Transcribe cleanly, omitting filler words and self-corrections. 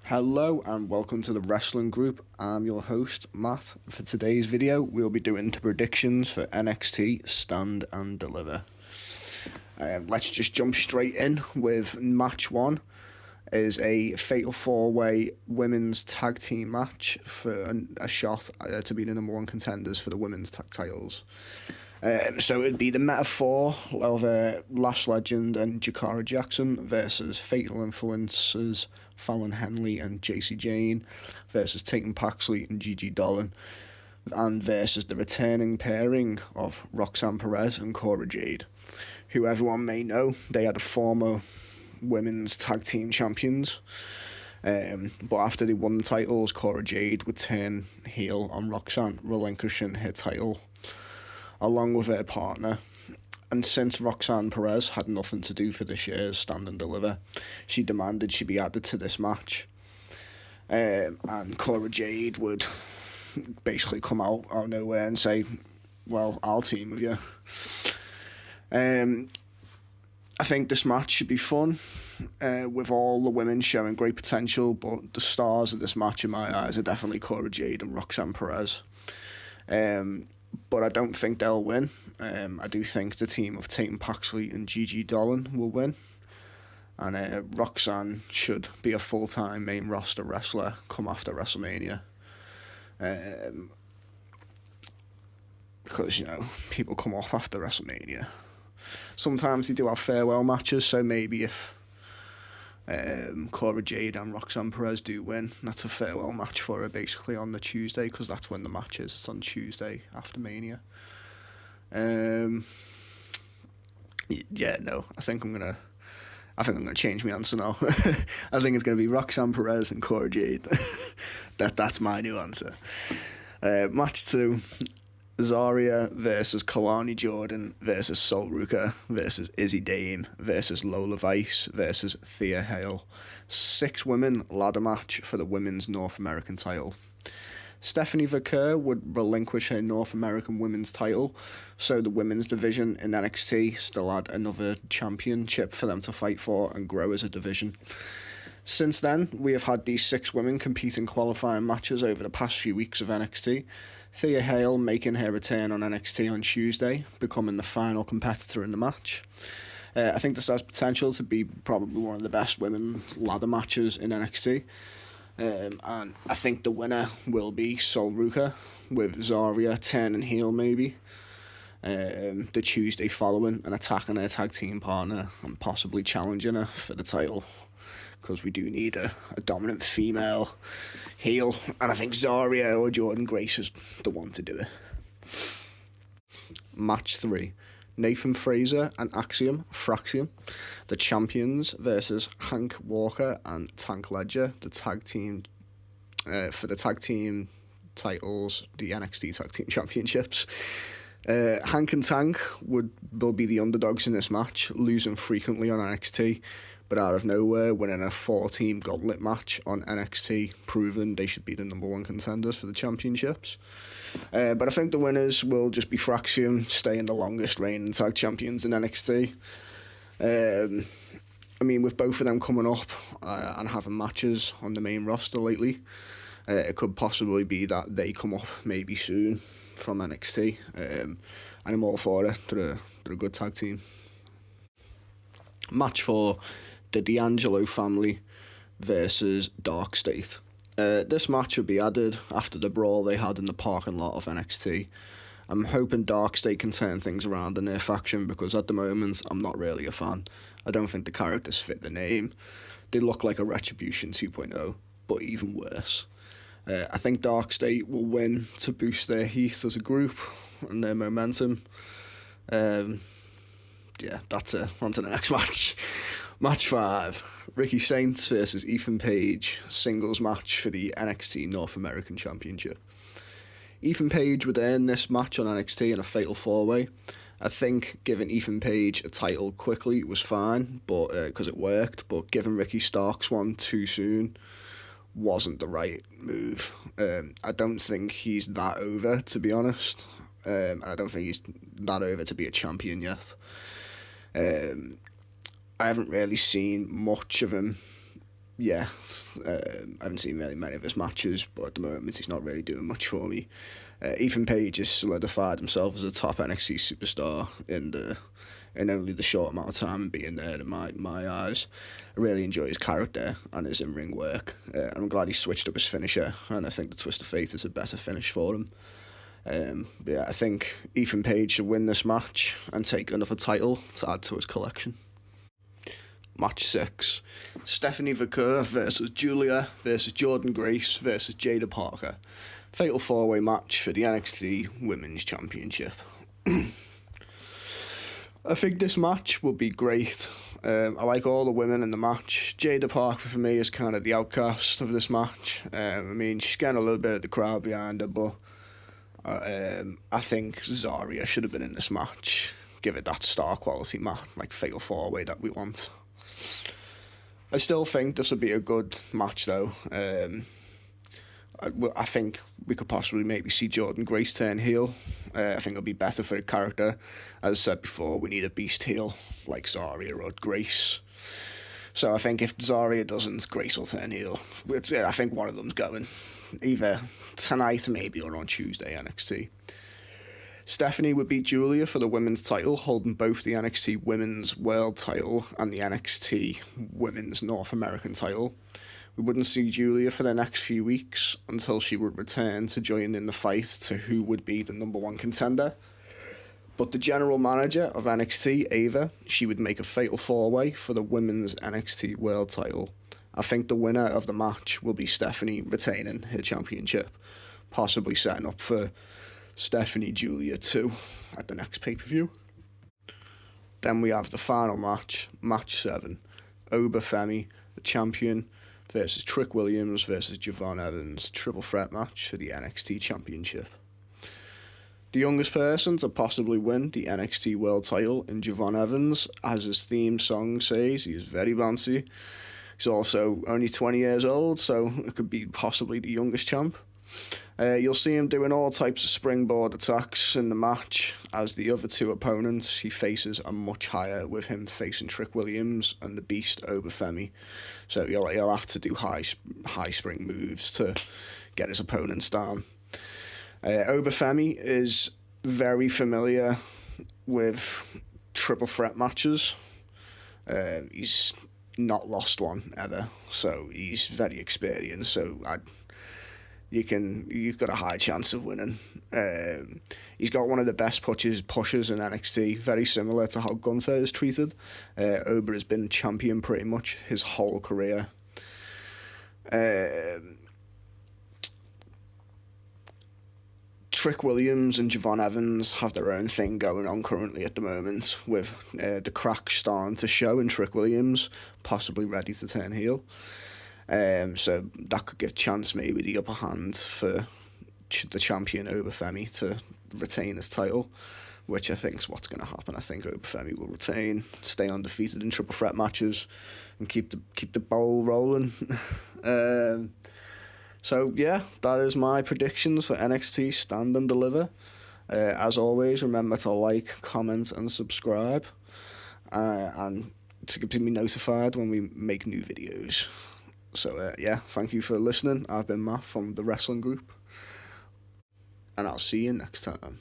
Hello and welcome to the Wrestling Group. I'm your host, Matt. For today's video, we'll be doing the predictions for NXT Stand and Deliver. Let's just jump straight in with match one. Is a fatal four-way women's tag team match for a shot to be the number one contenders for the women's tag titles. So it'd be the metaphor of Lash Legend and Jakara Jackson versus Fatal Influences Fallon Henley and JC Jane versus Tatum Paxley and Gigi Dolan, and versus the returning pairing of Roxanne Perez and Cora Jade, who everyone may know they are the former women's tag team champions. But after they won the titles, Cora Jade would turn heel on Roxanne, relinquishing her title along with her partner. And since Roxanne Perez had nothing to do for this year's Stand and Deliver, she demanded she be added to this match. And Cora Jade would basically come out of nowhere and say, well, I'll team with you. I think this match should be fun, with all the women showing great potential, but the stars of this match in my eyes are definitely Cora Jade and Roxanne Perez. But I don't think they'll win. I do think the team of Tatum Paxley and Gigi Dolan will win. And Roxanne should be a full-time main roster wrestler come after WrestleMania. Because, people come off after WrestleMania. Sometimes they do have farewell matches, so maybe if Cora Jade and Roxanne Perez do win, that's a farewell match for her basically on the Tuesday, because that's when the match is. It's on Tuesday after Mania. I think I'm gonna change my answer now. I think it's gonna be Roxanne Perez and Cora Jade. That's my new answer. Match 2. Zarya versus Kalani Jordan versus Sol Ruka versus Izzy Dame versus Lola Vice versus Thea Hale. 6-women ladder match for the women's North American title. Stephanie Vaquer would relinquish her North American women's title, so the women's division in NXT still had another championship for them to fight for and grow as a division. Since then, we have had these 6 women compete in qualifying matches over the past few weeks of NXT. Thea Hale making her return on NXT on Tuesday, becoming the final competitor in the match. I think this has potential to be probably one of the best women's ladder matches in NXT. And I think the winner will be Sol Ruka, with Zarya turning heel maybe. The Tuesday following and attacking her tag team partner and possibly challenging her for the title, because we do need a dominant female heel, and I think Zarya or Jordan Grace is the one to do it. Match 3. Nathan Fraser and Fraxium, the champions, versus Hank Walker and Tank Ledger, the tag team, for the tag team titles, the NXT Tag Team Championships. Hank and Tank will be the underdogs in this match, losing frequently on NXT, but out of nowhere winning a 4-team gauntlet match on NXT, proving they should be the number one contenders for the championships. But I think the winners will just be Fraxium, staying the longest reigning tag champions in NXT. With both of them coming up and having matches on the main roster lately, it could possibly be that they come up maybe soon from NXT. And I'm all for it. They're a good tag team. Match 4. The D'Angelo family versus Dark State. This match will be added after the brawl they had in the parking lot of NXT. I'm hoping Dark State can turn things around in their faction, because at the moment I'm not really a fan. I don't think the characters fit the name. They look like a Retribution 2.0, but even worse. I think Dark State will win to boost their heat as a group and their momentum. That's it. On to the next match. Match 5. Ricky Saints versus Ethan Page, singles match for the NXT North American Championship. Ethan Page would earn this match on NXT in a fatal 4-way. I think giving Ethan Page a title quickly was fine, but because it worked, but giving Ricky Starks one too soon wasn't the right move. I don't think he's that over, to be honest. I don't think he's that over to be a champion yet. I haven't really seen much of him yeah, I haven't seen really many of his matches, but at the moment he's not really doing much for me. Ethan Page has solidified himself as a top NXT superstar in only the short amount of time and being there in my eyes. I really enjoy his character and his in-ring work. I'm glad he switched up his finisher, and I think the Twist of Fate is a better finish for him. Yeah, I think Ethan Page should win this match and take another title to add to his collection. Match 6. Stephanie Vaquer versus Julia versus Jordynne Grace versus Jada Parker. Fatal 4-way match for the NXT Women's Championship. I think this match will be great. I like all the women in the match. Jada Parker for me is kind of the outcast of this match. I mean, she's getting a little bit of the crowd behind her, but I think Zarya should have been in this match. Give it that star quality match, like fatal 4-way that we want. I still think this would be a good match though. I think we could possibly maybe see Jordynne Grace turn heel. I think it'll be better for the character. As I said before, we need a beast heel like Zarya or Grace. So I think if Zarya doesn't, Grace will turn heel. I think one of them's going. Either tonight maybe or on Tuesday NXT. Stephanie would beat Julia for the women's title, holding both the NXT Women's World title and the NXT Women's North American title. We wouldn't see Julia for the next few weeks until she would return to join in the fight to who would be the number one contender. But the general manager of NXT, Ava, she would make a fatal 4-way for the women's NXT World title. I think the winner of the match will be Stephanie retaining her championship, possibly setting up for Stephanie Julia 2 at the next pay-per-view. Then we have the final match, match 7. Oba Femi, the champion, versus Trick Williams versus Javon Evans, triple threat match for the NXT Championship. The youngest person to possibly win the NXT World title in Javon Evans, as his theme song says, he is very bouncy. He's also only 20 years old, so it could be possibly the youngest champ. You'll see him doing all types of springboard attacks in the match, as the other two opponents he faces are much higher, with him facing Trick Williams and the Beast Oba Femi. So he'll have to do high spring moves to get his opponents down. Oba Femi is very familiar with triple threat matches. He's not lost one ever, so he's very experienced. So you've got a high chance of winning. He's got one of the best pushers in NXT, very similar to how Gunther is treated. Oba has been champion pretty much his whole career. Trick Williams and Javon Evans have their own thing going on currently at the moment, with the crack starting to show in Trick Williams, possibly ready to turn heel. So that could give chance maybe the upper hand for the champion Oba Femi to retain his title, which I think is what's going to happen. I think Oba Femi will retain, stay undefeated in triple threat matches, and keep the ball rolling. So yeah, that is my predictions for NXT Stand and Deliver. As always, remember to like, comment, and subscribe, and to be notified when we make new videos. So yeah, thank you for listening. I've been Matt from the Wrestling Group, and I'll see you next time.